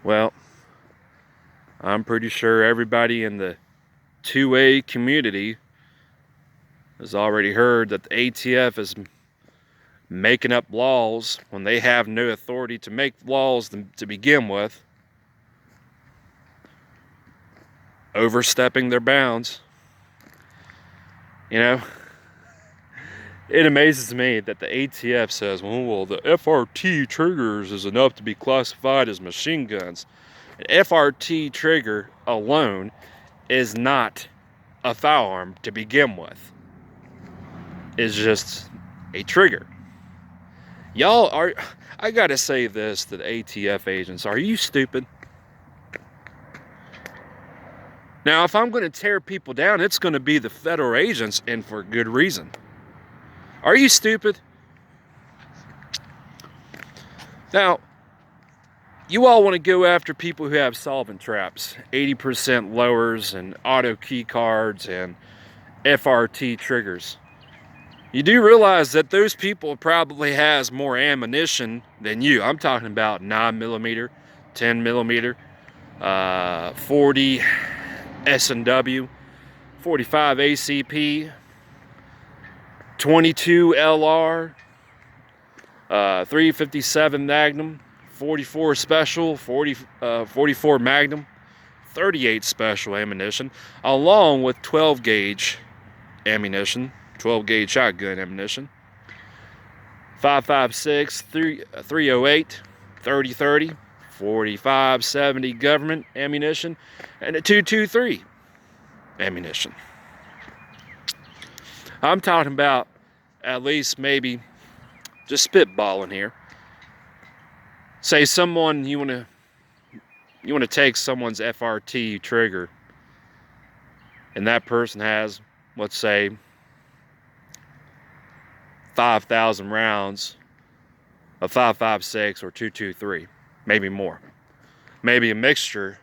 Well, I'm pretty sure everybody in the 2A community has already heard that the ATF is making up laws when they have no authority to make laws to begin with, overstepping their bounds. You know, it amazes me that the ATF says, well, the FRT triggers is enough to be classified as machine guns. An FRT trigger alone is not a firearm to begin with. It's just a trigger. Y'all are, I gotta say this to the ATF agents, are you stupid? Now, if I'm going to tear people down, it's going to be the federal agents, and for good reason. Are you stupid? Now, you all want to go after people who have solvent traps, 80% lowers and auto key cards and FRT triggers. You do realize that those people probably has more ammunition than you. I'm talking about 9mm, 10mm, 40 S&W, 45 ACP, 22 LR, 357 Magnum, 44 Special, 44 Magnum, 38 Special ammunition, along with 12 gauge ammunition, 12 gauge shotgun ammunition, 5.56, 308, 30-30, 45-70 government ammunition, and a 223 ammunition. I'm talking about at least maybe, just spitballing here. Say someone you want to take someone's FRT trigger, and that person has, let's say, 5,000 rounds of 5.56 or 223, maybe more, maybe a mixture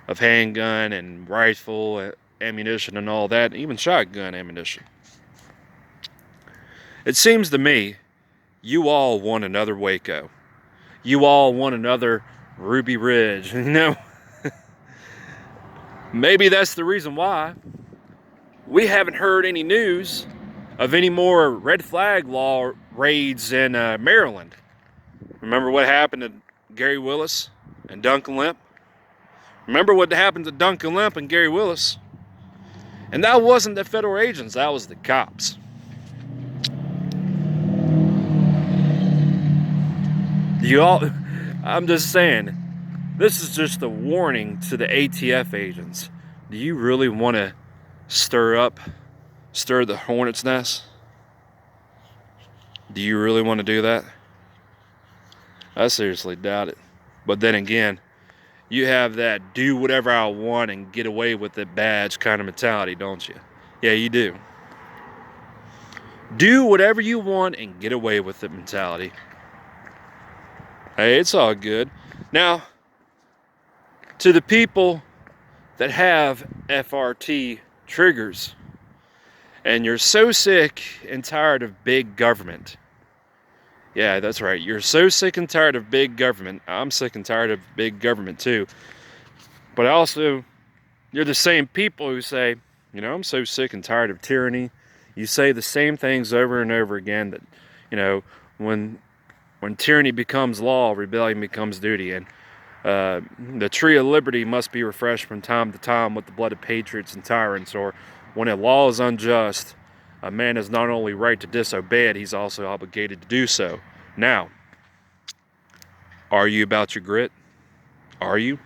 of handgun and rifle ammunition and all that, even shotgun ammunition. It seems to me you all want another Waco. You all want another Ruby Ridge. Maybe that's the reason why we haven't heard any news of any more red flag law raids in Maryland. Remember what happened to Gary Willis and Duncan Lemp? Remember what happened to Duncan Lemp and Gary Willis? And that wasn't the federal agents, that was the cops. I'm just saying, this is just a warning to the ATF agents. Do you really want to stir the hornet's nest? Do you really want to do that? I seriously doubt it. But then again, you have that do whatever I want and get away with it badge kind of mentality, don't you? Yeah, you do. Do whatever you want and get away with it mentality. Hey, it's all good. Now, to the people that have FRT triggers, and you're so sick and tired of big government. Yeah, that's right. You're so sick and tired of big government. I'm sick and tired of big government too. But also, you're the same people who say, I'm so sick and tired of tyranny. You say the same things over and over again that, when tyranny becomes law, rebellion becomes duty. And the tree of liberty must be refreshed from time to time with the blood of patriots and tyrants. Or when a law is unjust, a man is not only right to disobey it, he's also obligated to do so. Now, are you about your grit? Are you?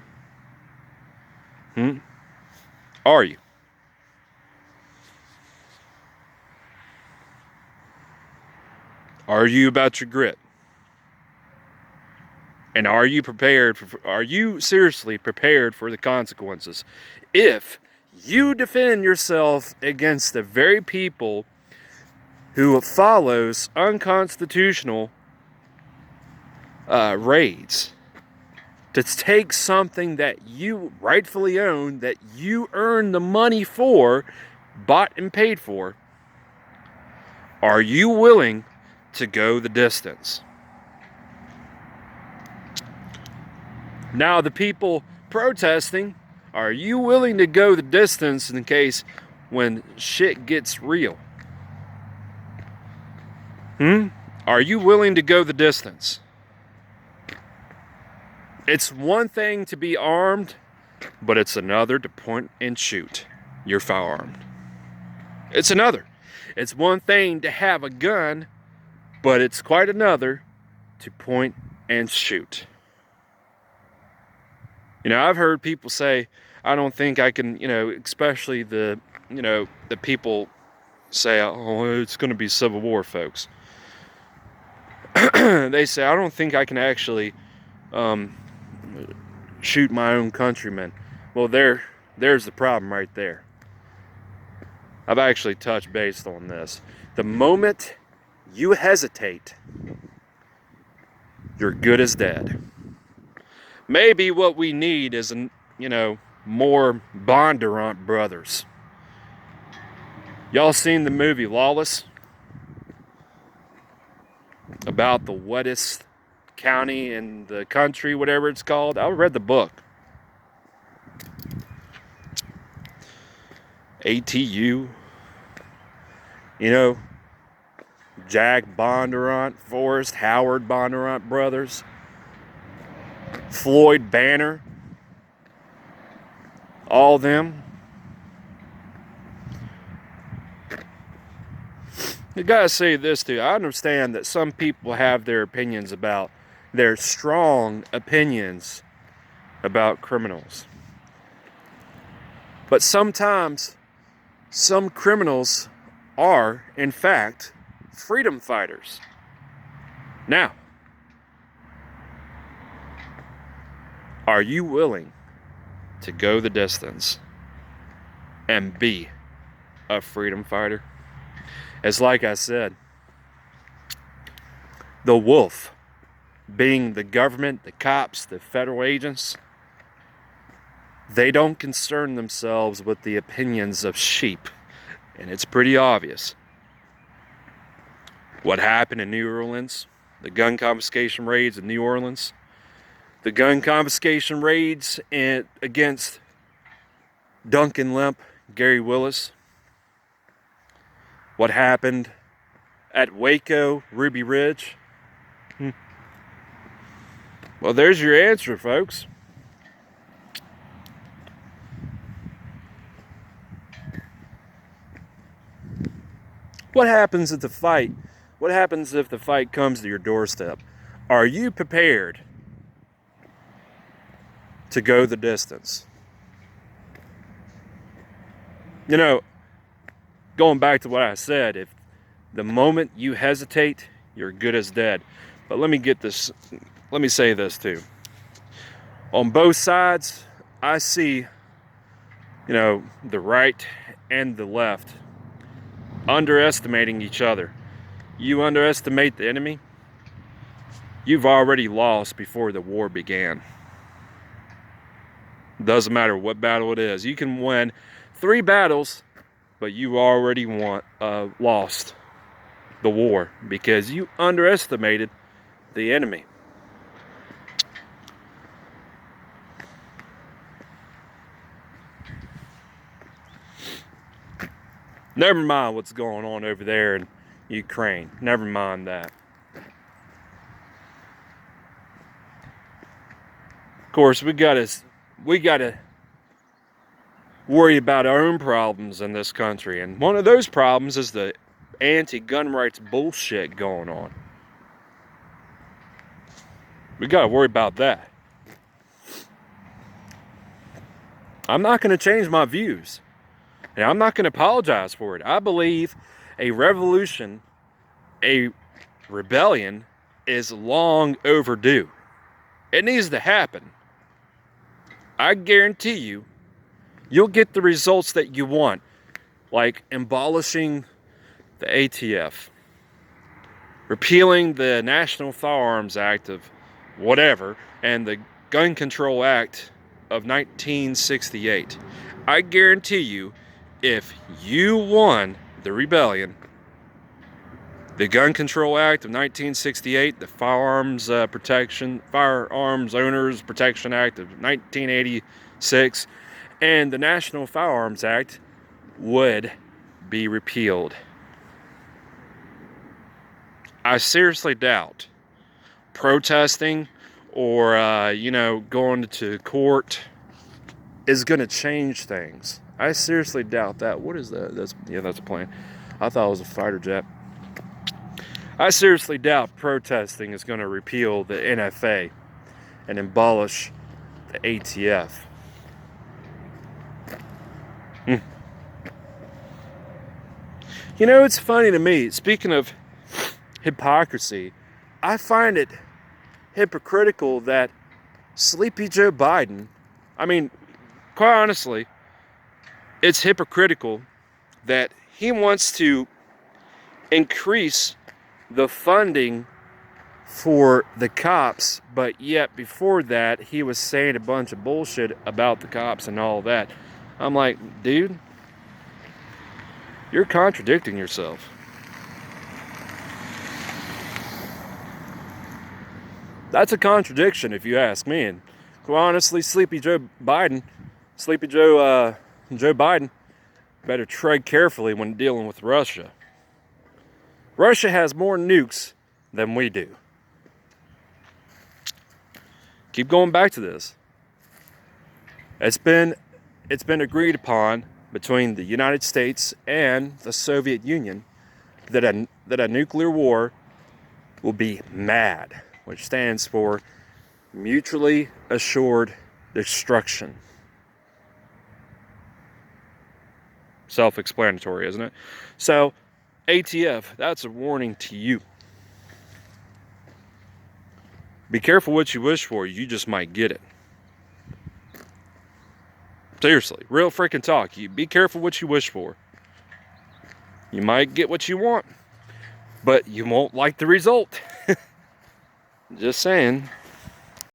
Are you? Are you about your grit? And are you seriously prepared for the consequences? If you defend yourself against the very people who follows unconstitutional raids to take something that you rightfully own, that you earn the money for, bought and paid for, are you willing to go the distance? Now, the people protesting, are you willing to go the distance in case when shit gets real? Are you willing to go the distance? It's one thing to be armed, but it's another to point and shoot your firearm. It's another. It's one thing to have a gun, but it's quite another to point and shoot. You know, I've heard people say, I don't think I can, especially the people say, oh, it's going to be civil war, folks. They say, I don't think I can actually shoot my own countrymen. Well, there's the problem right there. I've actually touched base on this. The moment you hesitate, you're good as dead. Maybe what we need is, more Bondurant brothers. Y'all seen the movie Lawless? About the wettest county in the country, whatever it's called. I read the book. ATU. Jack Bondurant, Forrest Howard Bondurant brothers. Floyd Banner. All them. I gotta say this too. I understand that some people have their opinions about, their strong opinions about criminals. But sometimes some criminals are, in fact, freedom fighters. Now, are you willing to go the distance and be a freedom fighter? As like I said, the wolf, being the government, the cops, the federal agents, they don't concern themselves with the opinions of sheep. And it's pretty obvious. What happened in New Orleans, the gun confiscation raids in New Orleans, the gun confiscation raids against Duncan Lemp, Gary Willis, what happened at Waco, Ruby Ridge. Well, there's your answer, folks. What happens at the fight? What happens if the fight comes to your doorstep? Are you prepared to go the distance? Going back to what I said, if the moment you hesitate, you're good as dead. But let me say this too. On both sides, I see, the right and the left underestimating each other. You underestimate the enemy, you've already lost before the war began. Doesn't matter what battle it is. You can win 3 battles, but you already lost the war because you underestimated the enemy. Never mind what's going on over there in Ukraine. Never mind that. Of course, we gotta worry about our own problems in this country, and one of those problems is the anti-gun rights bullshit going on. We gotta worry about that. I'm not gonna change my views, and I'm not gonna apologize for it. I believe a revolution, a rebellion, is long overdue. It needs to happen. I guarantee you'll get the results that you want, like abolishing the ATF, repealing the National Firearms Act of whatever, and the Gun Control Act of 1968. I guarantee you, if you won the rebellion, The Gun Control Act of 1968, the Firearms Owners Protection Act of 1986, and the National Firearms Act would be repealed. I seriously doubt protesting or, going to court is going to change things. I seriously doubt that. What is that? That's a plane. I thought it was a fighter jet. I seriously doubt protesting is going to repeal the NFA and abolish the ATF. It's funny to me, speaking of hypocrisy, I find it hypocritical that Sleepy Joe Biden, quite honestly, it's hypocritical that he wants to increase the funding for the cops, but yet before that he was saying a bunch of bullshit about the cops and all that. I'm like, dude, you're contradicting yourself. That's a contradiction if you ask me. And quite honestly, Joe Biden better tread carefully when dealing with Russia. Russia has more nukes than we do. Keep going back to this. It's been agreed upon between the United States and the Soviet Union that a nuclear war will be MAD, which stands for Mutually Assured Destruction. Self-explanatory, isn't it? So, ATF, that's a warning to you. Be careful what you wish for, you just might get it. Seriously, real freaking talk. You be careful what you wish for. You might get what you want, but you won't like the result. Just saying.